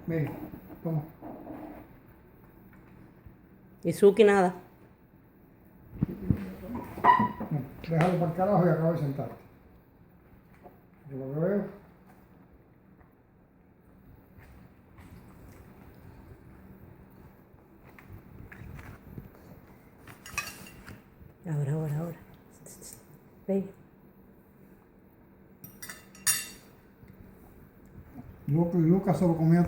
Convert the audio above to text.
Ven, toma. Y Suki nada. Déjalo para el carajo y acaba de sentarte. Yo lo veo. Ahora. Ven. Lucas solo comía